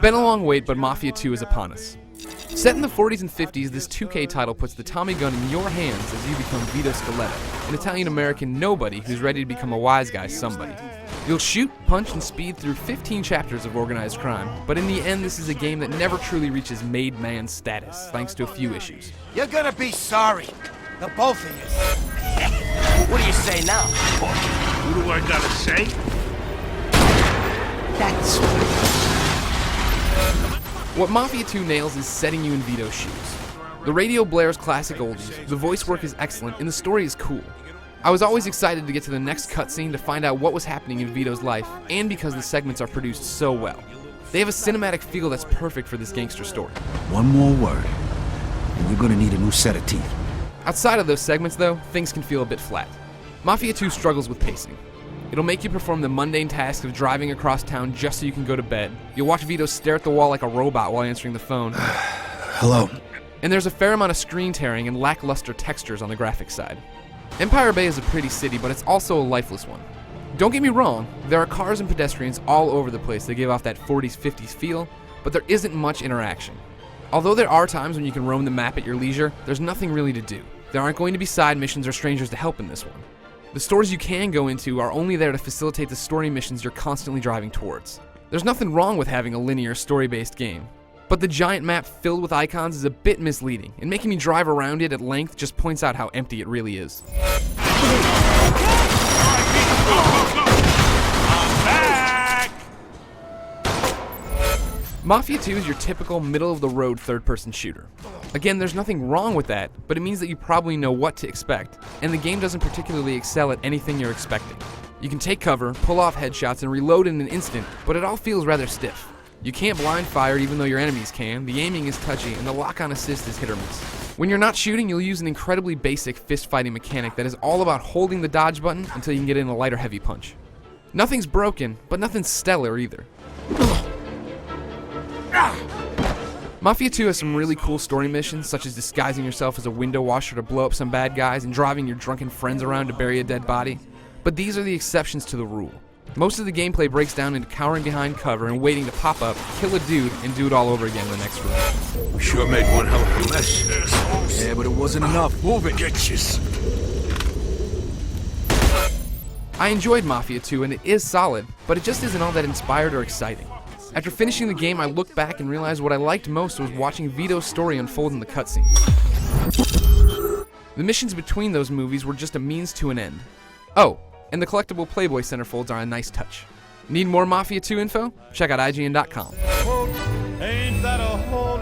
been a long wait, but Mafia 2 is upon us. Set in the 40s and 50s, this 2K title puts the Tommy gun in your hands as you become Vito Scaletta, an Italian-American nobody who's ready to become a wise guy somebody. You'll shoot, punch, and speed through 15 chapters of organized crime, but in the end this is a game that never truly reaches made man status, thanks to a few issues. You're gonna be sorry, the both of you. What do you say now? What do I gotta say? That's What Mafia 2 nails is setting you in Vito's shoes. The radio blares classic oldies, the voice work is excellent, and the story is cool. I was always excited to get to the next cutscene to find out what was happening in Vito's life, and because the segments are produced so well. They have a cinematic feel that's perfect for this gangster story. One more word, and you're gonna need a new set of teeth. Outside of those segments, though, things can feel a bit flat. Mafia 2 struggles with pacing. It'll make you perform the mundane task of driving across town just so you can go to bed. You'll watch Vito stare at the wall like a robot while answering the phone. Hello. And there's a fair amount of screen tearing and lackluster textures on the graphics side. Empire Bay is a pretty city, but it's also a lifeless one. Don't get me wrong, there are cars and pedestrians all over the place that give off that 40s, 50s feel, but there isn't much interaction. Although there are times when you can roam the map at your leisure, there's nothing really to do. There aren't going to be side missions or strangers to help in this one. The stores you can go into are only there to facilitate the story missions you're constantly driving towards. There's nothing wrong with having a linear, story-based game, but the giant map filled with icons is a bit misleading, and making me drive around it at length just points out how empty it really is. Mafia 2 is your typical middle-of-the-road third-person shooter. Again, there's nothing wrong with that, but it means that you probably know what to expect, and the game doesn't particularly excel at anything you're expecting. You can take cover, pull off headshots, and reload in an instant, but it all feels rather stiff. You can't blind fire even though your enemies can, the aiming is touchy, and the lock-on assist is hit or miss. When you're not shooting, you'll use an incredibly basic fist-fighting mechanic that is all about holding the dodge button until you can get in a light or heavy punch. Nothing's broken, but nothing's stellar either. Mafia 2 has some really cool story missions, such as disguising yourself as a window washer to blow up some bad guys and driving your drunken friends around to bury a dead body. But these are the exceptions to the rule. Most of the gameplay breaks down into cowering behind cover and waiting to pop up, kill a dude, and do it all over again in the next room. We sure made one hell of a mess. Yeah, but it wasn't enough. Move it. Getches. I enjoyed Mafia 2 and it is solid, but it just isn't all that inspired or exciting. After finishing the game, I looked back and realized what I liked most was watching Vito's story unfold in the cutscene. The missions between those movies were just a means to an end. Oh, and the collectible Playboy centerfolds are a nice touch. Need more Mafia 2 info? Check out IGN.com. Ain't that a whore?